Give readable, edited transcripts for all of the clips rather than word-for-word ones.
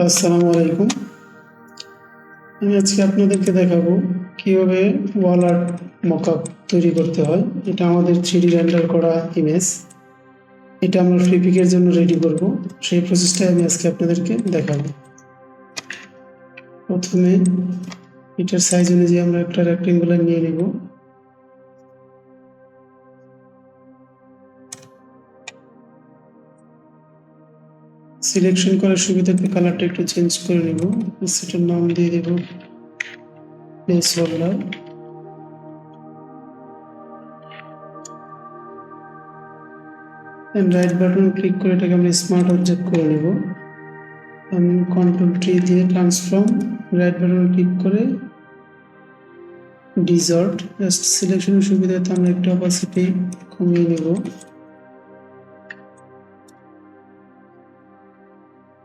আসসালামু আলাইকুম। আমি আজকে আপনাদেরকে দেখাবো কিভাবে ওয়াল আর্ট মকআপ তৈরি করতে হয়। এটা আমাদের 3D রেন্ডার করা ইমেজ। এটা আমরা ফ্লিপিকের জন্য রেডি করব। সেই প্রসেসটাই আমি আজকে আপনাদেরকে দেখাবো। প্রথমে এটার সাইজ অনুযায়ী আমরা একটা রেক্টেঙ্গুলার নিয়ে নেব। সিলেকশন করার সুবিধার্থে কালারটা একটু চেঞ্জ করে নেব। সেটার নাম দিয়ে দেব placeholder. Right button click করে এটাকে আমরা স্মার্ট অবজেক্ট করে নেব। আমি কন্ট্রোল-T দিয়ে ট্রান্সফর্ম, রাইট বাটন ক্লিক করে ডিসঅর্ট। জাস্ট সিলেকশনের সুবিধাতে আমরা একটু অপাসিটি কমিয়ে নেব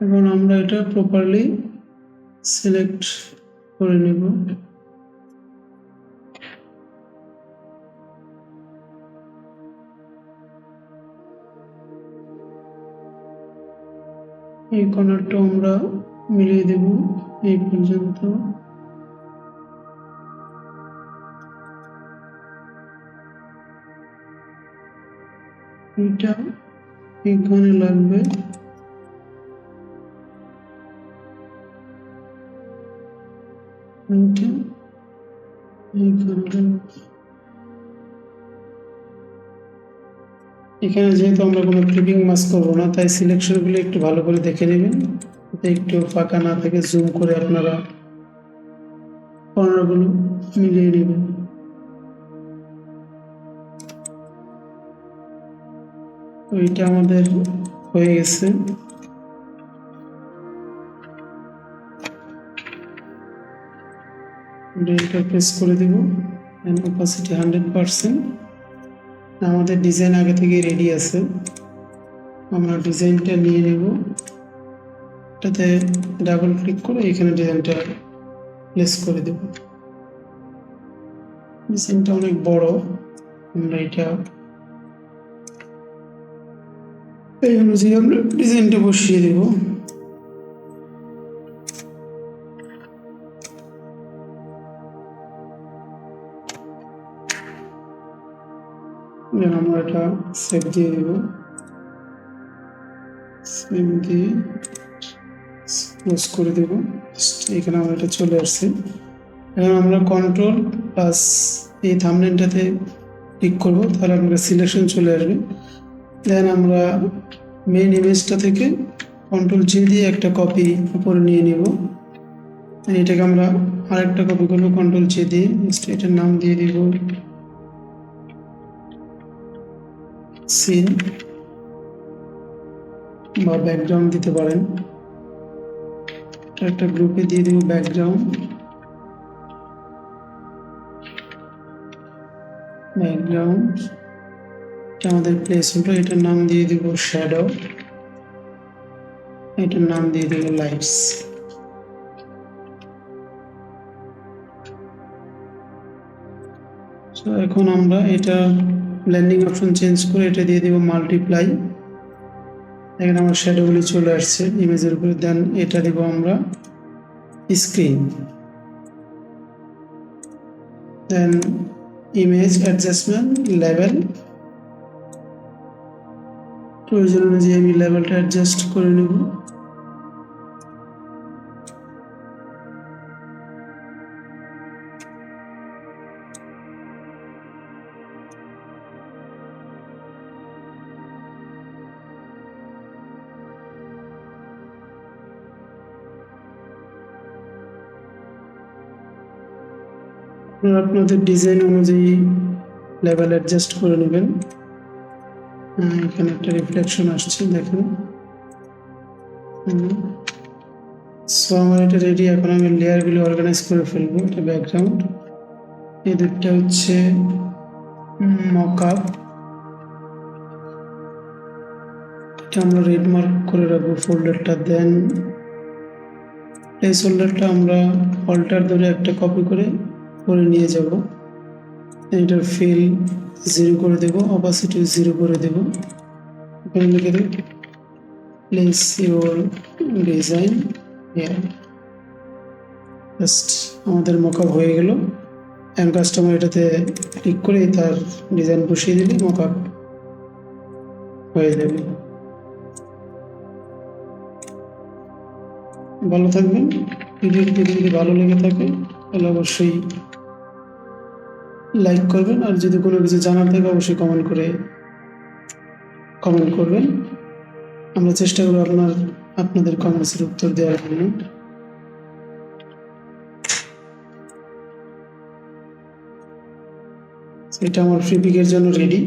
এবং আমরা এটা প্রপারলি সিলেক্ট করে নেব। এই কর্নারটা আমরা মিলিয়ে দেব এই পর্যন্ত। এটা এখানে লাগবে। এখানে যেহেতু আমরা কোনো ক্লিপিং মাস্ক করবো না, তাই সিলেকশনগুলো একটু ভালো করে দেখে নেবেন, একটু ফাঁকা না থেকে জুম করে আপনারা কর্নারগুলো মিলিয়ে নেবেন। ওইটা আমাদের হয়ে গেছে। এটা প্রেস করে দেব, অপাসিটি 100%। আমাদের ডিজাইন আগে থেকে রেডি আছে, আমরা ডিজাইনটা নিয়ে নেব। এটাতে ডাবল ক্লিক করে এখানে ডিজাইনটা প্লেস করে দেব। ডিজাইনটা অনেক বড়, আমরা এটা এই অনুযায়ী আমরা ডিজাইনটা বসিয়ে দেব। আমরা এটা সেভ দিয়ে দেব। সেভ দিয়ে ক্লোজ করে দেব। এখানে আমরা এটা চলে আসছে। এখন আমরা কন্ট্রোল প্লাস এই থাম্বনেলটাতে ক্লিক করব, তাহলে আমাদের সিলেকশন চলে আসবে। দেন আমরা মেইন ইমেজটা থেকে কন্ট্রোল-G দিয়ে একটা কপি উপরে নিয়ে নেব। এটাকে আমরা আরেকটা কপি করব কন্ট্রোল-G দিয়ে। এটার নাম দিয়ে দিব সিন বা ব্যাকগ্রাউন্ড দিতে পারেন। একটা গ্রুপে দিয়ে দিব ব্যাকগ্রাউন্ড। আমাদের প্লেস হোল্ডার, এটার নাম দিয়ে দিব শ্যাডো, এটার নাম দিয়ে দিব লাইটস। এখন আমরা এটা ব্লেন্ডিং অপশন চেঞ্জ করে এটা দিয়ে দিব মাল্টিপ্লাই। এখানে আমার শ্যাডোগুলি চলে আসছে ইমেজের উপরে। দেন এটা দিব আমরা স্ক্রিন। দেন ইমেজ অ্যাডজাস্টমেন্ট লেভেল, প্রয়োজন অনুযায়ী আমি লেভেলটা অ্যাডজাস্ট করে নেব। আপনাদের ডিজাইন অনুযায়ী লেভেল অ্যাডজাস্ট করে নেবেন। এখানে একটা রিফ্লেকশন আসছে, দেখেন। সো আমার এটা রেডি। এখন আমি লেয়ারগুলো অর্গানাইজ করে ফেলবো। এটা ব্যাকগ্রাউন্ড, এই দুটো হচ্ছে মকআপ। এটা আমরা রেড মার্ক করে রাখবো ফোল্ডারটা। দেন প্লেস হোল্ডারটা আমরা অল্টার ধরে একটা কপি করে নিয়ে যাব। এটার ফিল 0 করে দেব, অপাসিটি 0 করে দেব। এখানে লিখে দেব প্লেস ইউর ডিজাইন জাস্ট আমাদের মকআপ হয়ে গেল। এখন কাস্টমার এটাতে ক্লিক করে তার ডিজাইন বসিয়ে দিলে মকআপ হয়ে যাবে। ভালো থাকবেন। ভিডিওটি যদি ভালো লেগে থাকে তাহলে অবশ্যই লাইক করবেন, আর যদি কোনো কিছু জানার থাকে অবশ্যই কমেন্ট করবেন। আমরা চেষ্টা করব আপনাদের কমেন্টসের উত্তর দেওয়ার জন্য। এটা আমার ফ্রি পিকের জন্য রেডি।